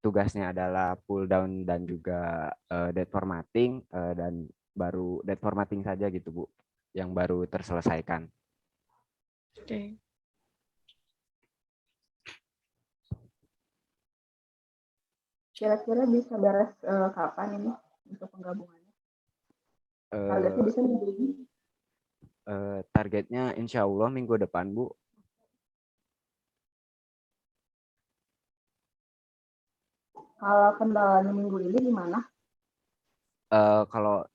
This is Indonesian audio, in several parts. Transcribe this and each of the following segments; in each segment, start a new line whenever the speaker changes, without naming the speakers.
tugasnya adalah pull down dan juga dead formatting, dan baru dead formatting saja gitu Bu yang baru terselesaikan.
Oke.
Kira-kira bisa beres kapan ini untuk penggabungannya? Targetnya bisa minggu ini?
Targetnya insya Allah minggu depan Bu.
Kalau kendalanya minggu ini gimana?
Kalau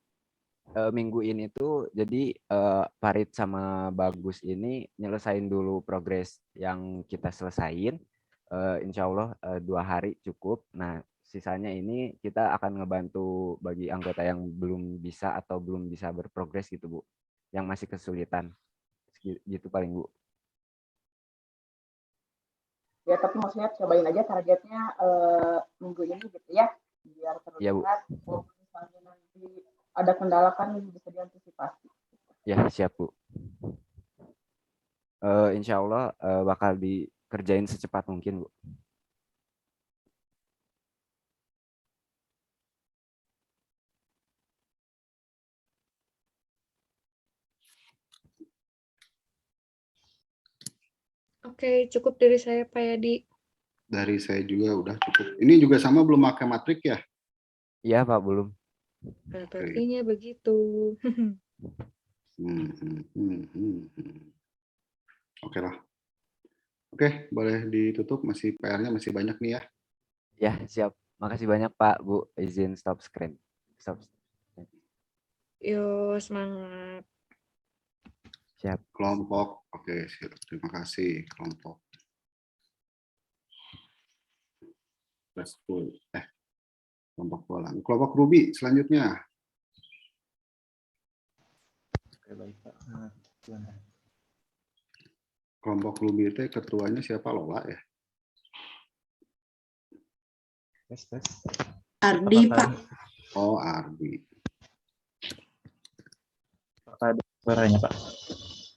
minggu ini tuh jadi Farid sama Bagus ini nyelesain dulu progres yang kita selesain. Insya Allah 2 hari cukup. Nah, sisanya ini kita akan ngebantu bagi anggota yang belum bisa atau belum bisa berprogres gitu Bu, yang masih kesulitan. Gitu paling Bu.
Ya, tapi maksudnya cobain aja targetnya minggu ini gitu ya, biar
Ya Bu.
terlihat. Oh, misalnya nanti ada kendala kan bisa diantisipasi.
Ya siap Bu. Insya Allah bakal dikerjain secepat mungkin Bu.
Oke, cukup dari saya Pak Yadi.
Dari saya juga udah cukup. Ini juga sama belum pakai matrik ya?
Iya Pak, belum.
Sepertinya begitu.
Oke lah. Oke, boleh ditutup. Masih PR-nya masih banyak nih ya.
Ya, siap. Makasih banyak Pak, Bu. Izin stop screen. Stop.
Yo, semangat.
Siap.
Kelompok. Oke, siap. Terima kasih kelompok. Restful. Kelompok bola. Kelompok Ruby selanjutnya.
Oke, baik Pak.
Kelompok Ruby itu ketuanya siapa? Lola ya?
Tes.
Ardi, Pak.
Oh, Ardi.
Apakah ada suaranya, Pak?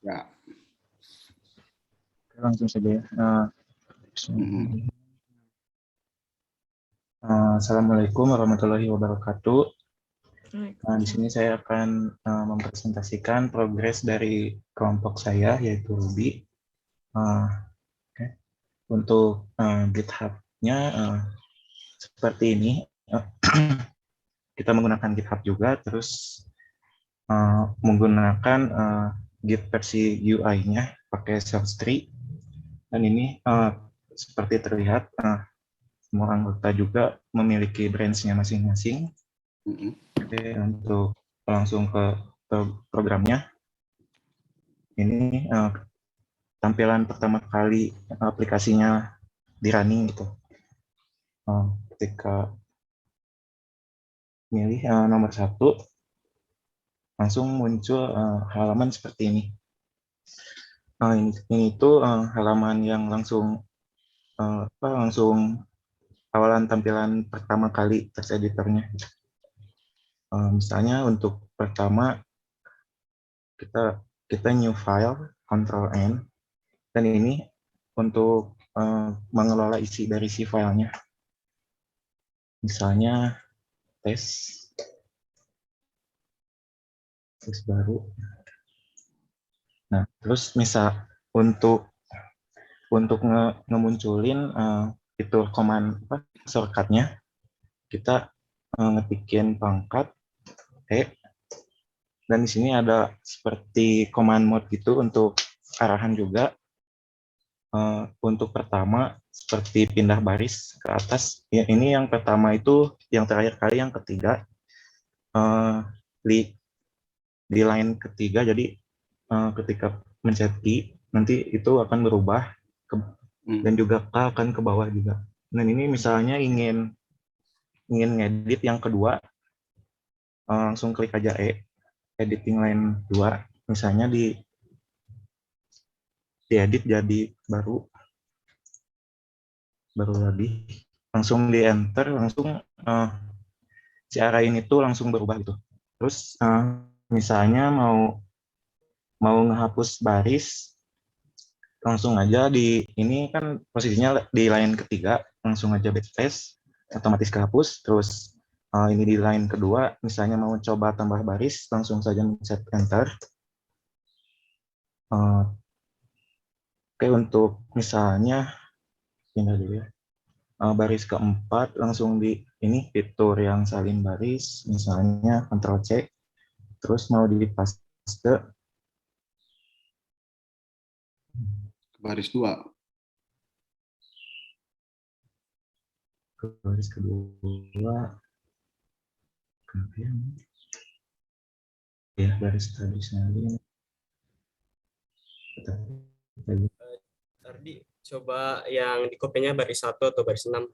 Ya.
Oke, langsung saja ya. Assalamualaikum warahmatullahi wabarakatuh. Nah, di sini saya akan mempresentasikan progres dari kelompok saya, yaitu Ruby. Untuk GitHub-nya seperti ini. Kita menggunakan GitHub juga, terus menggunakan Git versi UI-nya pakai Source-Tree. Dan ini seperti terlihat, semua anggota juga memiliki branch-nya masing-masing. Oke, untuk langsung ke programnya. Ini tampilan pertama kali aplikasinya di running gitu. Ketika milih nomor 1, langsung muncul halaman seperti ini. Ini tuh halaman yang langsung awalan tampilan pertama kali text editornya. Misalnya untuk pertama kita new file, Ctrl N, dan ini untuk mengelola isi dari si filenya. Misalnya tes baru. Nah, terus misal untuk ngemunculin itu command shortcut-nya, kita ngetikin pangkat dan di sini ada seperti command mode gitu untuk arahan juga. Untuk pertama seperti pindah baris ke atas. Ya, ini yang pertama itu yang terakhir kali, yang ketiga di line ketiga. Jadi ketika mencet I nanti itu akan berubah dan juga K akan ke bawah juga. Dan ini misalnya ingin ngedit yang kedua, langsung klik aja editing line 2, misalnya diedit jadi baru lagi, langsung di enter, langsung si arah ini tuh langsung berubah gitu. Terus misalnya mau ngehapus baris, langsung aja ini kan posisinya di line ketiga, langsung aja backspace, otomatis kehapus. Terus ini di line kedua, misalnya mau coba tambah baris, langsung saja mencet enter. Oke, untuk misalnya pindah dulu ya. Baris keempat langsung di ini fitur yang salin baris, misalnya Ctrl C, terus mau di paste
Baris 2.
ke baris kedua, kemudian ya baris tradisional.
Tadi coba yang di kopinya baris 1 atau baris 6.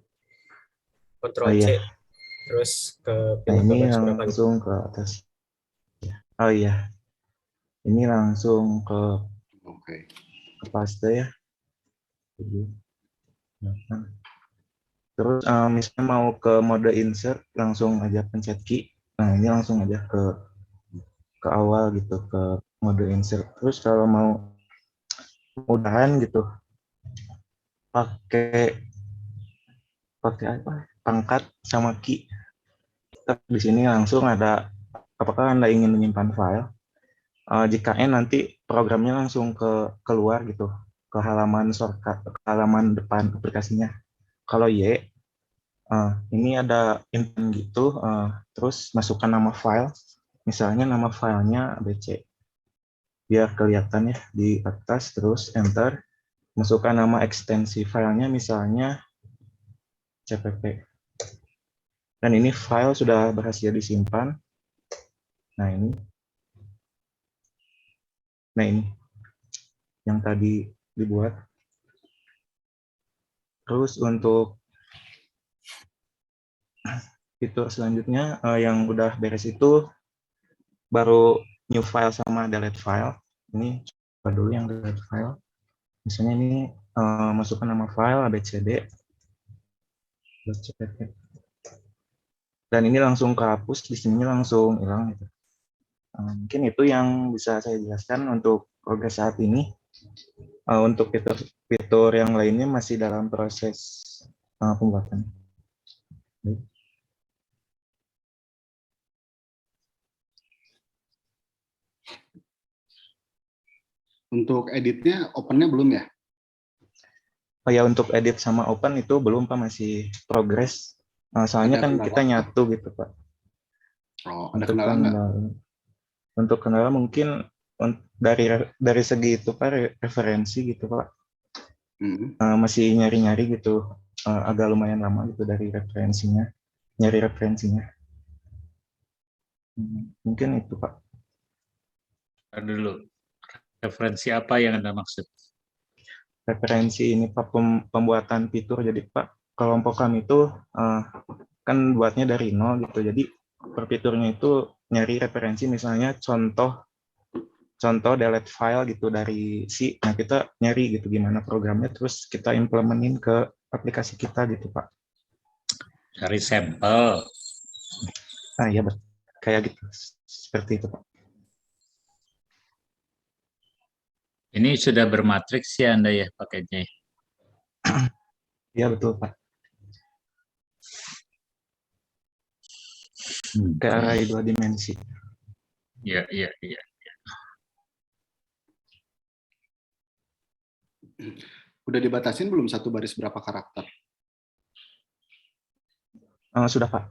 Ctrl
Oh
C.
iya.
Terus ke
Nah,
pindah ke
ini
baris berapa nih?
langsung ke atas. Oh iya. Ini langsung ke
Oke.
ke paste ya. Terus misalnya mau ke mode insert, langsung aja pencet key. Nah, ini langsung aja ke awal gitu, ke mode insert. Terus kalau mau mudahan gitu, pakai apa? Pangkat sama key. Di sini langsung ada, apakah Anda ingin menyimpan file? Jika nanti programnya langsung keluar gitu, ke halaman shortcut, ke halaman depan aplikasinya. Kalau Y, ini ada input gitu, terus masukkan nama file, misalnya nama filenya ABC, biar kelihatan ya di atas, terus enter, masukkan nama ekstensi filenya, misalnya CPP. Dan ini file sudah berhasil disimpan. Nah ini yang tadi dibuat. Terus untuk fitur selanjutnya yang udah beres itu baru new file sama delete file. Ini coba dulu yang delete file. Misalnya ini masukkan nama file abcd. Dan ini langsung kehapus, di sini langsung hilang gitu. Mungkin itu yang bisa saya jelaskan untuk progres saat ini. Untuk fitur yang lainnya masih dalam proses pembuatan.
Untuk editnya, opennya belum ya?
Oh ya, untuk edit sama open itu belum Pak, masih progres. Soalnya
Ada
kan
kendala
kita
apa?
nyatu gitu Pak.
Oh, ada kendala nggak?
Untuk kendala mungkin dari segi itu Pak, referensi gitu Pak. Masih nyari-nyari gitu, agak lumayan lama gitu dari referensinya, nyari referensinya. Mungkin itu Pak.
Dulu, referensi apa yang Anda maksud?
Referensi ini Pak, pembuatan fitur. Jadi Pak, kelompok kami itu kan buatnya dari nol gitu. Jadi per fiturnya itu nyari referensi, misalnya contoh delete file gitu dari C. Nah, kita nyari gitu gimana programnya, terus kita implementin ke aplikasi kita gitu Pak.
Cari sampel.
Iya, kayak gitu. Seperti itu Pak.
Ini sudah bermatriks ya Anda ya pakainya?
Iya, betul Pak. Ke array 2 dimensi.
Iya.
Udah dibatasin belum satu baris berapa karakter?
Sudah Pak.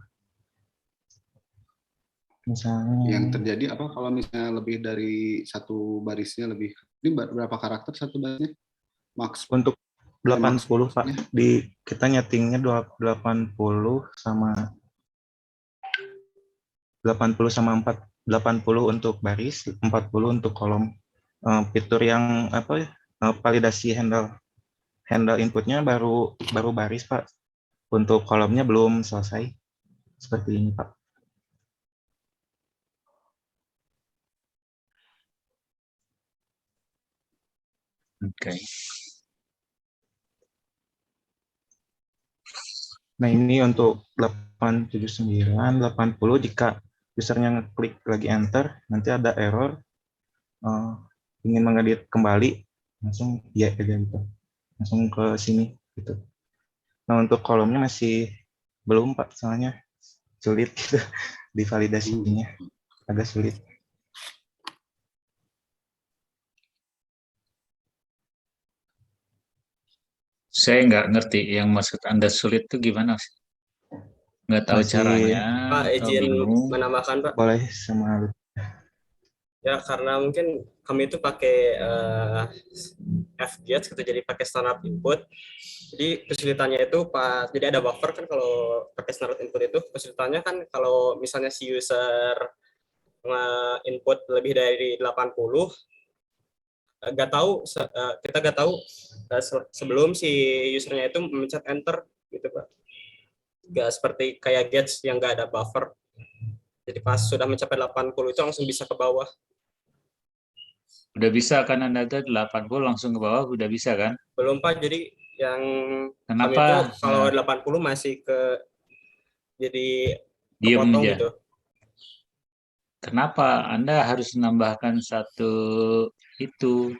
Misalnya
Yang terjadi apa kalau misalnya lebih dari satu barisnya lebih, ini berapa karakter satu barisnya? Max
untuk 80 Pak.
maksudnya?
Kita nyetingnya 80 sama 80 untuk baris, 40 untuk kolom. Fitur yang apa ya? Validasi handle inputnya baru baris Pak. Untuk kolomnya belum selesai. Seperti ini Pak.
Oke.
Nah, ini untuk 879, 80 jika usernya ngeklik lagi enter, nanti ada error, ingin mengedit kembali, langsung ya aja gitu. Langsung ke sini gitu. Nah, untuk kolomnya masih Belum Pak, soalnya sulit divalidasinya, agak sulit.
Saya nggak ngerti yang maksud Anda sulit itu gimana sih? Nggak tahu
Masih
caranya
Pak,
atau
izin
bingung?
menambahkan, Pak.
boleh sama
Ya, karena mungkin kami itu pakai FGATS gitu, jadi pakai standard input. Jadi kesulitannya itu pas, jadi ada buffer kan kalau pakai standard input itu, kesulitannya kan kalau misalnya si user input lebih dari 80, nggak tahu, kita nggak tahu sebelum si usernya itu mencet enter gitu Pak. Nggak seperti kayak Gates yang nggak ada buffer. Jadi pas sudah mencapai 80 itu langsung bisa ke bawah.
Udah bisa kan Anda tuh 80 langsung ke bawah, udah bisa kan?
Belum Pak, jadi yang kami
Kenapa?
itu kalau
Nah,
80 masih jadi
diem
kepotong
aja.
gitu.
Kenapa Anda harus menambahkan satu itu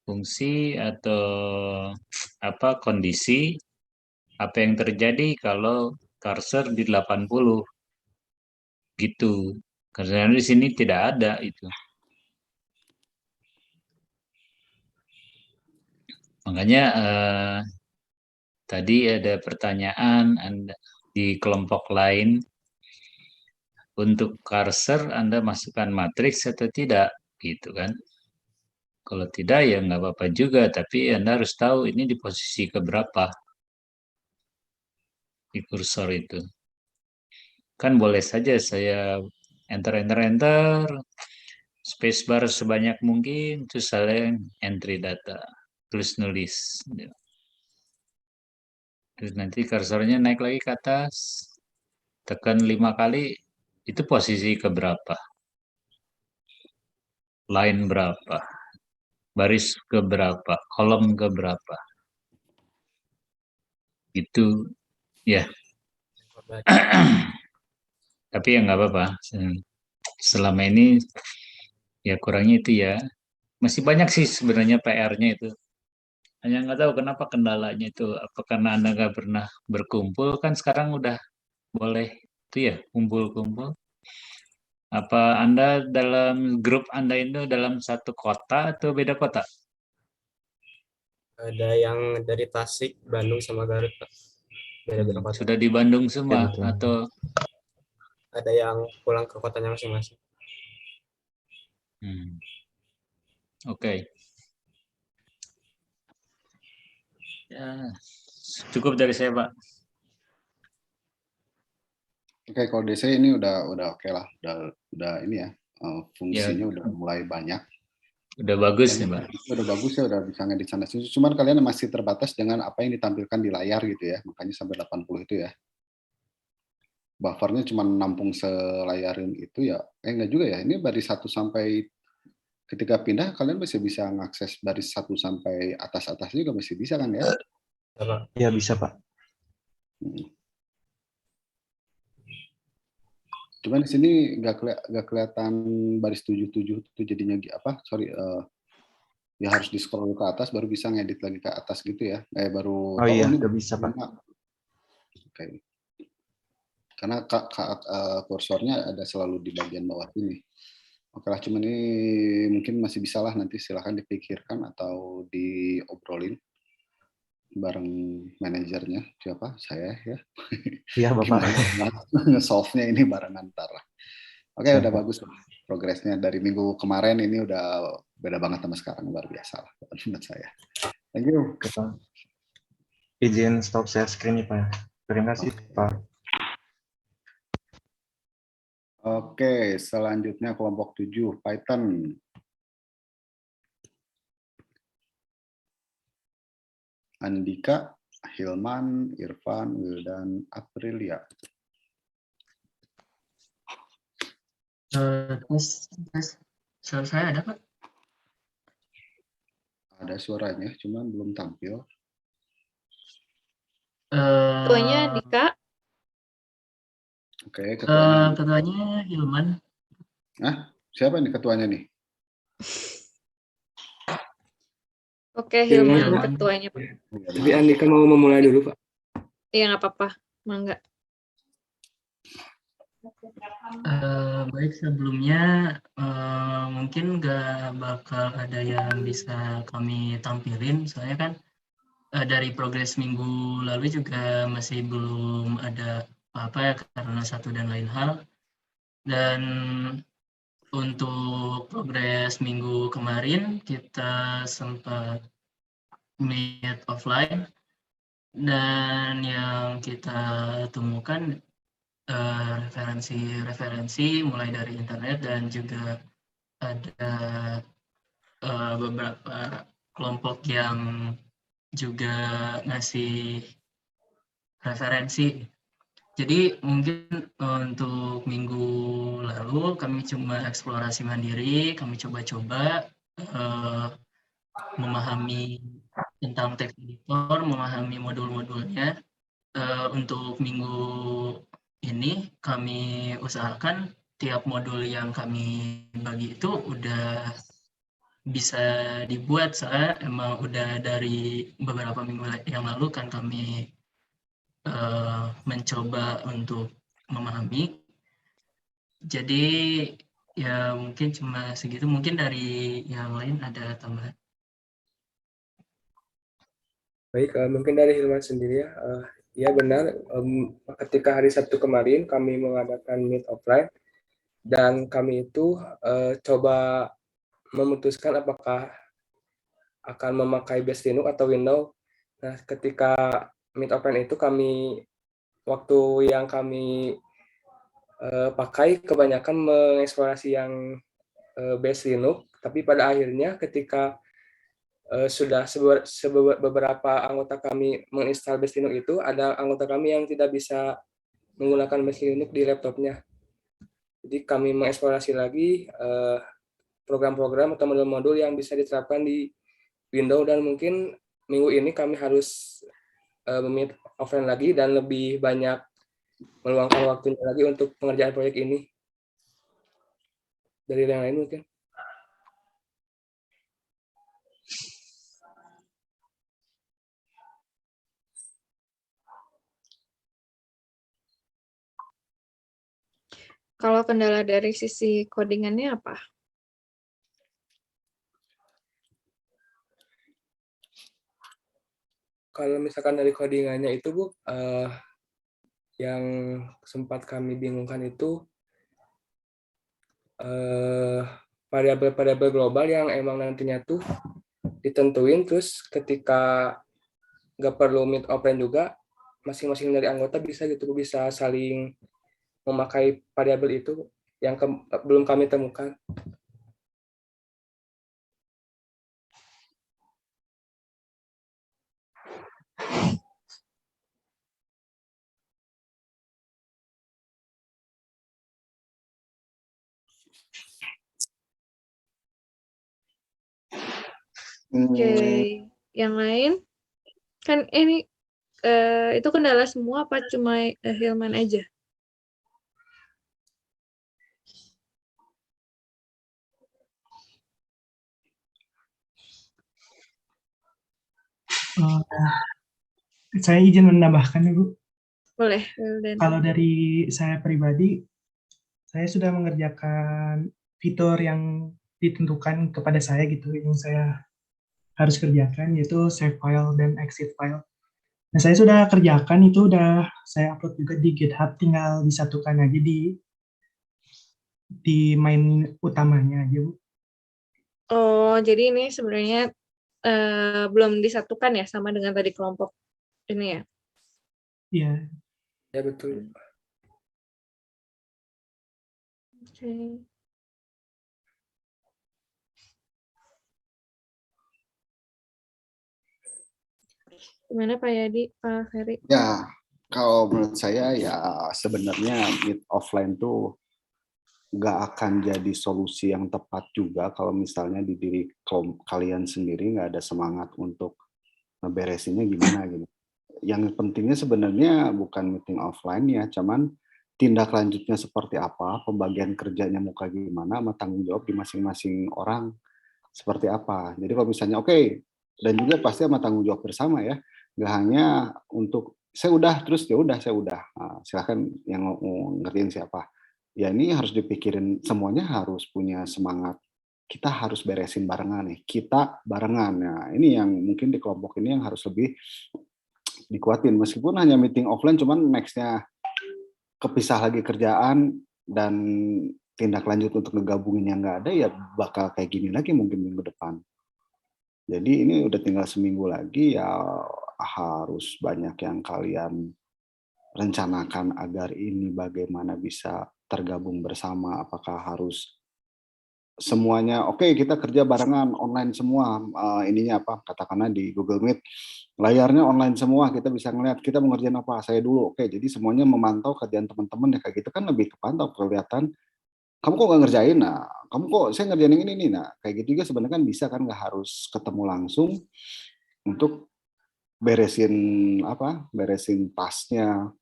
fungsi atau apa kondisi apa yang terjadi kalau cursor di 80 gitu. Karena di sini tidak ada itu. Makanya tadi ada pertanyaan Anda di kelompok lain untuk cursor Anda masukkan matriks atau tidak gitu kan. Kalau tidak ya nggak apa-apa juga, tapi Anda harus tahu ini di posisi keberapa di kursor itu. Kan boleh saja saya enter, spacebar sebanyak mungkin, terus saya entry data, tulis nulis. Terus nanti kursornya naik lagi ke atas, tekan 5 kali, itu posisi keberapa? Line berapa? Baris keberapa? Kolom keberapa? Itu ya. Tapi ya nggak apa-apa. Selama ini ya kurangnya itu ya. Masih banyak sih sebenarnya PR-nya itu. Hanya nggak tahu kenapa kendalanya itu. Apa karena Anda nggak pernah berkumpul kan sekarang udah boleh itu ya kumpul-kumpul. Apa Anda dalam grup Anda itu dalam satu kota atau beda kota?
Ada yang dari Tasik, Bandung sama Garut Pak. Beda-beda kota.
Sudah di Bandung
ya,
semua
betul.
atau
Ada yang pulang ke kotanya masing-masing.
Oke. Ya, cukup dari saya, Pak.
Oke, kalau DC ini udah oke lah, udah ini ya, fungsinya
Ya.
udah mulai banyak.
Udah bagus nih, Pak.
Udah bagus ya, udah bisa ngedit sana sini. Cuman kalian masih terbatas dengan apa yang ditampilkan di layar gitu ya, makanya sampai 80 itu ya. Buffernya cuma nampung selayarin itu ya, enggak juga ya. Ini baris 1 sampai ketika pindah kalian masih bisa mengakses baris 1 sampai atas-atas juga masih bisa kan ya?
Ya bisa Pak.
Cuman di sini nggak kelihatan baris 77 itu jadinya apa? Sorry, ya harus di scroll ke atas baru bisa ngedit lagi ke atas gitu ya. Baru
Oh iya, udah bisa Pak.
Oke. Karena kursornya ada selalu di bagian bawah ini. Oke lah, cuman ini mungkin masih bisa lah, nanti silahkan dipikirkan atau diobrolin bareng manajernya, siapa? Saya ya.
Iya Bapak.
Nge-solve-nya ini bareng antara. Oke, udah bagus progresnya dari minggu kemarin, ini udah beda banget sama sekarang, luar biasa lah menurut saya. Thank you.
Izin stop share screen nih Pak. Terima kasih Pak.
Oke, selanjutnya kelompok 7, Python. Andika, Hilman, Irfan, Wildan, Aprilia.
Suara saya ada Pak?
Ada suaranya, cuma belum tampil.
Ketuanya Dika.
Oke, ketuanya.
Ketuanya Hilman.
Siapa nih ketuanya nih?
Oke, Hilman ketuanya Pak.
Tapi Andika mau memulai dulu Pak.
Iya nggak apa-apa. Mangga.
Baik, sebelumnya mungkin nggak bakal ada yang bisa kami tampilin, soalnya kan dari progres minggu lalu juga masih belum ada apa-apa ya karena satu dan lain hal. Dan untuk progres minggu kemarin kita sempat meet offline, dan yang kita temukan referensi mulai dari internet, dan juga ada beberapa kelompok yang juga ngasih referensi. Jadi mungkin untuk minggu lalu kami cuma eksplorasi mandiri, kami coba-coba memahami tentang text editor, memahami modul-modulnya. Untuk minggu ini kami usahakan tiap modul yang kami bagi itu udah bisa dibuat, soalnya emang udah dari beberapa minggu yang lalu kan kami mencoba untuk memahami. Jadi ya mungkin cuma segitu, mungkin dari yang lain ada tambahan.
Baik, mungkin dari Hilman sendiri ya. Ya benar, ketika hari Sabtu kemarin kami mengadakan meet offline, dan kami itu coba memutuskan apakah akan memakai base Linux atau Windows. Nah, ketika meet offline itu waktu yang kami pakai kebanyakan mengeksplorasi yang base Linux, tapi pada akhirnya ketika sudah beberapa anggota kami menginstal base Linux itu, ada anggota kami yang tidak bisa menggunakan base Linux di laptopnya. Jadi kami mengeksplorasi lagi program-program atau modul-modul yang bisa diterapkan di Windows, dan mungkin minggu ini kami harus meet offline lagi dan lebih banyak meluangkan waktunya lagi untuk pengerjaan proyek ini. Dari yang lain mungkin.
Kalau kendala dari sisi codingannya apa?
Kalau misalkan dari codingannya itu Bu, yang sempat kami bingungkan itu variabel-variabel global yang emang nantinya tuh ditentuin, terus ketika nggak perlu meet offline juga, masing-masing dari anggota bisa saling memakai variabel itu yang belum kami temukan.
Oke, yang lain? Kan ini itu kendala semua apa cuma Hilman aja?
Saya izin menambahkan ya Bu.
Boleh.
Kalau dari saya pribadi, saya sudah mengerjakan fitur yang ditentukan kepada saya gitu, yang saya harus kerjakan, yaitu save file dan exit file. Nah, saya sudah kerjakan itu, udah saya upload juga di GitHub, tinggal disatukan aja di main utamanya aja Bu.
Oh, jadi ini sebenarnya belum disatukan ya sama dengan tadi kelompok ini ya?
Iya.
Ya betul.
Oke. Gimana Pak Yadi, Pak Ferry?
Ya, kalau menurut saya ya sebenarnya meet offline tuh nggak akan jadi solusi yang tepat juga kalau misalnya di diri kalian sendiri nggak ada semangat untuk ngeberesinnya gimana gitu. Yang pentingnya sebenarnya bukan meeting offline ya, cuman tindak lanjutnya seperti apa, pembagian kerjanya mau kayak gimana, sama tanggung jawab di masing-masing orang seperti apa. Jadi kalau misalnya oke, dan juga pasti sama tanggung jawab bersama ya, nggak hanya untuk saya udah, terus ya udah saya udah. Nah, silahkan yang mau ngertiin siapa. Ya ini harus dipikirin, semuanya harus punya semangat. Kita harus beresin barengan nih. Kita barengan. Nah, ini yang mungkin di kelompok ini yang harus lebih dikuatin. Meskipun hanya meeting offline, cuman next-nya kepisah lagi kerjaan dan tindak lanjut untuk ngegabungin yang nggak ada, ya bakal kayak gini lagi mungkin minggu depan. Jadi ini udah tinggal seminggu lagi, ya harus banyak yang kalian rencanakan agar ini bagaimana bisa tergabung bersama. Apakah harus semuanya oke, kita kerja barengan online semua, ininya apa, katakanlah di Google Meet layarnya online semua, kita bisa ngeliat kita mau ngerjain apa, saya dulu, oke, jadi semuanya memantau kerjaan teman-teman ya, kayak gitu kan lebih kepantau, kelihatan kamu kok nggak ngerjain, nah kamu kok saya ngerjain yang ini nih, nah kayak gitu juga sebenarnya kan bisa kan, nggak harus ketemu langsung untuk beresin tasnya.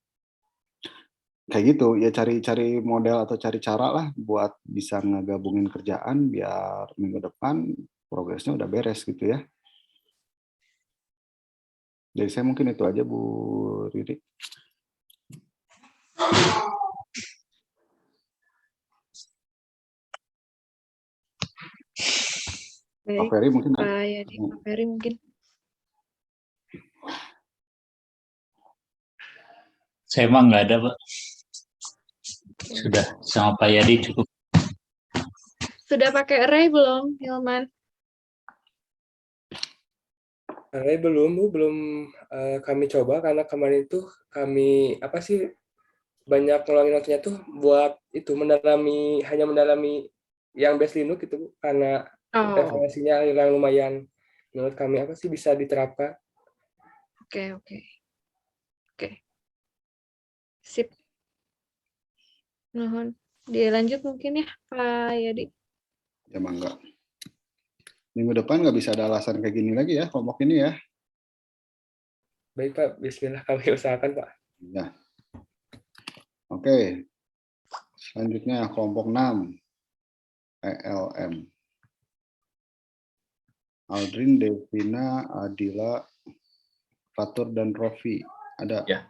Kayak gitu ya, cari model atau cari cara lah buat bisa ngegabungin kerjaan biar minggu depan progresnya udah beres gitu ya. Jadi saya mungkin itu aja Bu Riri.
Baik,
Pak Ferry mungkin.
Pak Yadi, Pak Ferry mungkin.
Saya emang nggak ada, Pak. Sudah sama Pak Yadi cukup.
Sudah pakai array belum, Hilman?
Array belum, Bu, belum kami coba karena kemarin itu kami banyak ngeluangin waktunya tuh buat itu hanya mendalami yang base Linux gitu, Bu, karena referensinya yang lumayan menurut kami bisa diterapkan.
Oke. Sip. Mohon dilanjut mungkin ya, Pak Yadi.
Ya mangga. Minggu depan nggak bisa ada alasan kayak gini lagi ya, kelompok ini ya.
Baik Pak, bismillah kami usahakan Pak.
Ya. Oke. Selanjutnya kelompok 6. ELM. Aldrin, Devina, Adila, Fatur, dan Rofi. Ada?
Ya,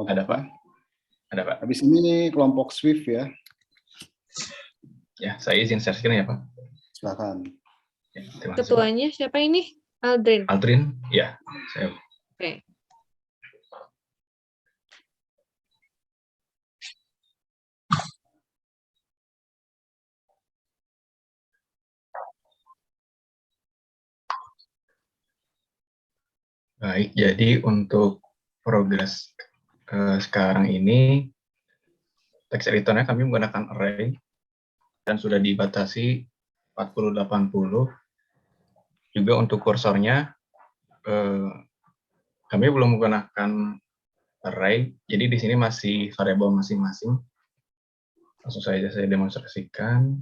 ada Pak. Ada Pak.
Habis ini nih kelompok Swift ya.
Ya, saya izin share screen ya Pak.
Silakan.
Ya, terima kasih,
Ketuanya
Pak.
siapa ini? Aldrin.
Aldrin, ya. Saya.
Oke.
Baik, jadi untuk progres sekarang ini text editornya kami menggunakan array dan sudah dibatasi 40-80. Juga untuk kursornya kami belum menggunakan array, jadi di sini masih variabel masing-masing. Langsung saja saya demonstrasikan.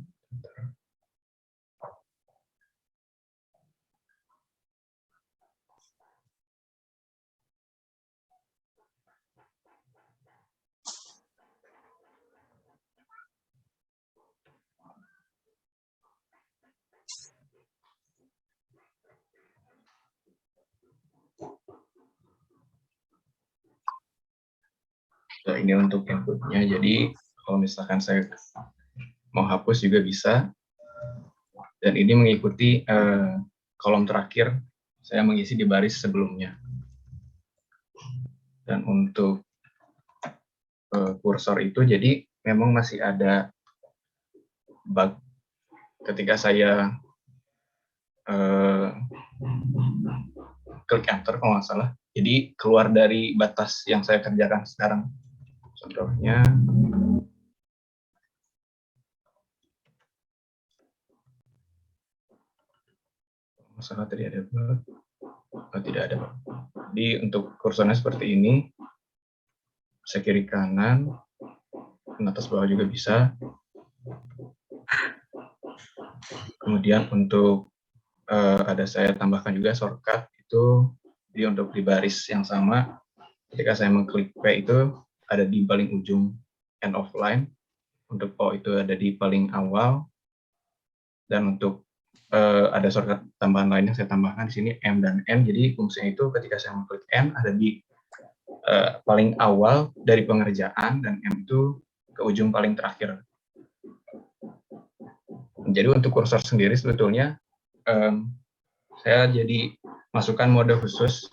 Nah, ini untuk inputnya, jadi kalau misalkan saya mau hapus juga bisa. Dan ini mengikuti kolom terakhir, saya mengisi di baris sebelumnya. Dan untuk kursor itu, jadi memang masih ada bug ketika saya klik enter kalau nggak salah. Jadi keluar dari batas yang saya kerjakan sekarang. Contohnya, masalah tadi ada bug. Oh, tidak ada. Jadi untuk kursornya seperti ini, bisa kiri kanan, atas bawah juga bisa. Kemudian untuk ada saya tambahkan juga shortcut itu untuk di baris yang sama. Ketika saya mengklik P itu ada di paling ujung end of line. Untuk O itu ada di paling awal. Dan untuk ada shortcut tambahan lain yang saya tambahkan di sini M dan N. Jadi fungsinya itu ketika saya mengklik N ada di paling awal dari pengerjaan, dan M itu ke ujung paling terakhir. Jadi untuk kursor sendiri sebetulnya saya jadi masukkan mode khusus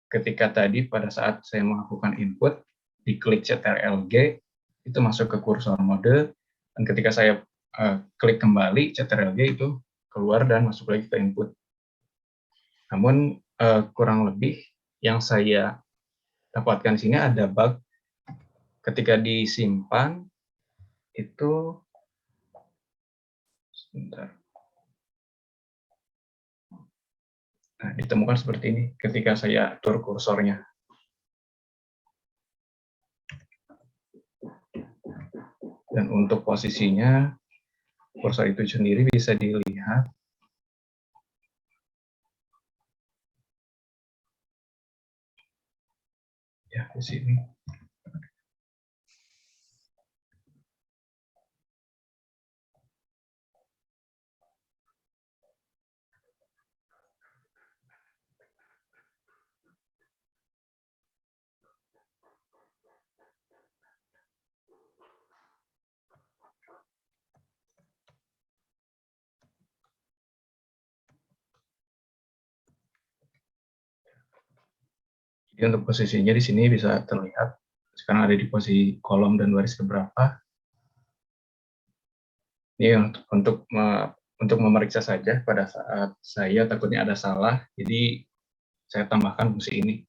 ketika tadi pada saat saya melakukan input, diklik CTRL-G, itu masuk ke kursor mode, dan ketika saya klik kembali CTRL-G itu keluar dan masuk lagi ke input. Namun kurang lebih yang saya dapatkan di sini ada bug ketika disimpan itu sebentar. Nah, ditemukan seperti ini ketika saya atur kursornya. Dan untuk posisinya, kursor itu sendiri bisa dilihat. Ya, di sini. Jadi untuk posisinya di sini bisa terlihat sekarang ada di posisi kolom dan baris keberapa. Ini untuk memeriksa saja pada saat saya takutnya ada salah, jadi saya tambahkan fungsi ini.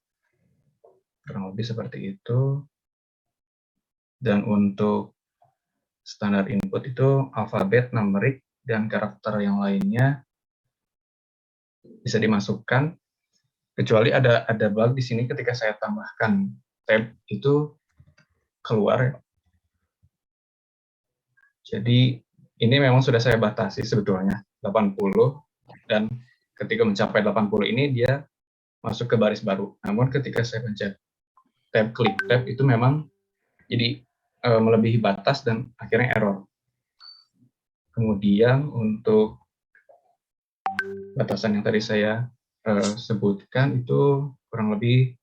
Kurang lebih seperti itu. Dan untuk standar input itu alfabet, numerik, dan karakter yang lainnya bisa dimasukkan. Kecuali ada bug di sini ketika saya tambahkan tab itu keluar. Jadi ini memang sudah saya batasi sebetulnya 80, dan ketika mencapai 80 ini dia masuk ke baris baru. Namun ketika saya pencet tab, klik tab itu memang jadi melebihi batas dan akhirnya error. Kemudian untuk batasan yang tadi saya sebutkan itu kurang lebih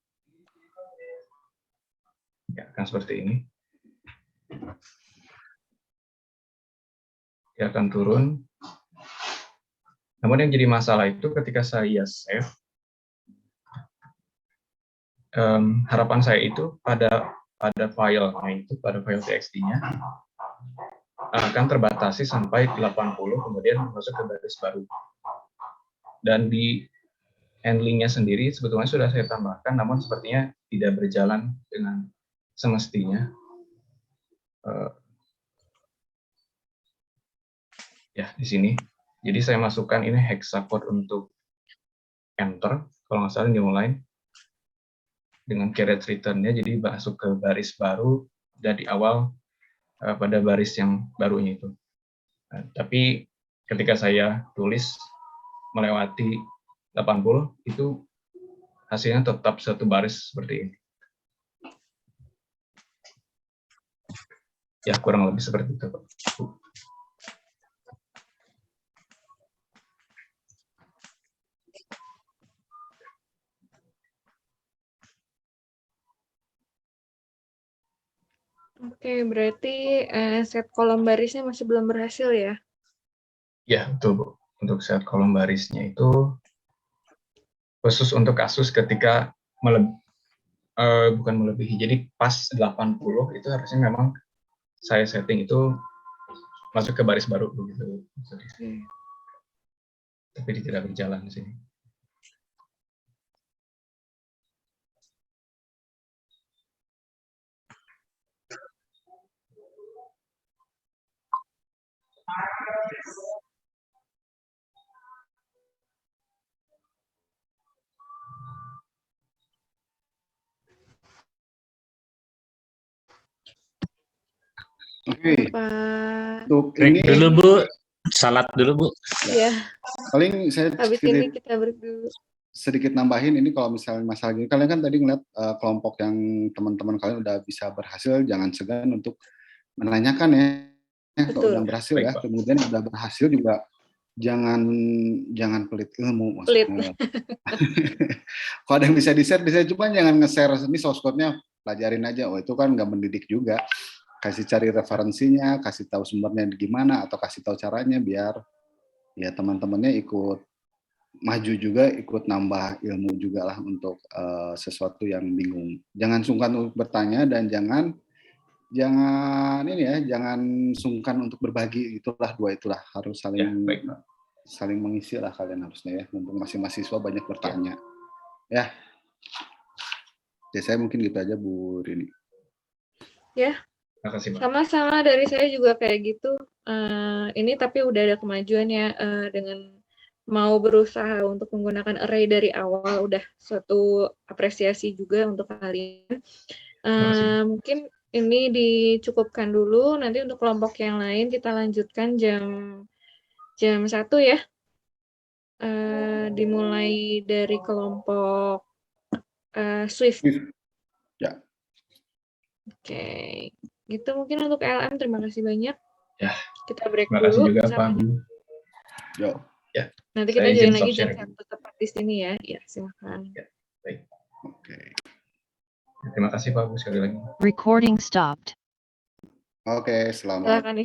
ya, akan seperti ini. Dia akan turun. Namun yang jadi masalah itu ketika saya save, harapan saya itu pada filenya itu, pada file txt-nya akan terbatasi sampai 80, kemudian masuk ke baris baru. Dan di handling-nya sendiri sebetulnya sudah saya tambahkan, namun sepertinya tidak berjalan dengan semestinya. Ya, di sini. Jadi saya masukkan ini hexacode untuk enter, kalau nggak salah new line, dengan caret return-nya, jadi masuk ke baris baru dan di awal pada baris yang barunya itu. Nah, tapi ketika saya tulis melewati 80, itu hasilnya tetap satu baris seperti ini. Ya, kurang lebih seperti itu.
Oke, berarti set kolom barisnya masih belum berhasil ya?
Ya, betul, Bu. Untuk set kolom barisnya itu khusus untuk kasus ketika bukan melebihi, jadi pas 80 itu harusnya memang saya setting itu masuk ke baris baru begitu. Tapi tidak berjalan di sini. Oke. Untuk
break
ini
dulu, Bu. Salat dulu, Bu.
Iya.
Paling saya
Habis ini kita break dulu.
sedikit nambahin ini, kalau misalnya masalah gini, kalian kan tadi ngeliat kelompok yang teman-teman kalian udah bisa berhasil, jangan segan untuk menanyakan ya. Kalau udah berhasil ya, kemudian udah berhasil juga jangan pelit ilmu
Pelit.
maksudnya. Kalau ada yang bisa di-share, bisa, cuma jangan nge-share ini source code-nya, pelajarin aja. Oh, itu kan nggak mendidik juga. Kasih cari referensinya, kasih tahu sumbernya gimana, atau kasih tahu caranya biar ya teman-temannya ikut maju juga, ikut nambah ilmu juga lah untuk sesuatu yang bingung. Jangan sungkan untuk bertanya dan jangan ini ya, jangan sungkan untuk berbagi. Itulah dua itulah harus saling mengisi lah kalian harusnya ya. Mumpung masih mahasiswa banyak bertanya. Ya. Ya saya mungkin gitu aja Bu Rini.
Ya.
Makasih, Pak.
Sama-sama dari saya juga kayak gitu. Ini tapi udah ada kemajuan ya dengan mau berusaha untuk menggunakan array dari awal, udah suatu apresiasi juga untuk kalian. Mungkin ini dicukupkan dulu, nanti untuk kelompok yang lain kita lanjutkan jam 1 ya. Dimulai dari kelompok Swift.
Ya.
Oke. Gitu mungkin untuk LM, terima kasih banyak.
Ya.
Kita break
Terima kasih
dulu.
juga Pak Agung.
Yo.
Ya.
Nanti kita join lagi jam 1 tepat di sini ya. Ya, silakan.
Ya, baik.
Oke.
Terima kasih Pak Agung sekali lagi.
Recording stopped.
Oke, selamat.
Silakan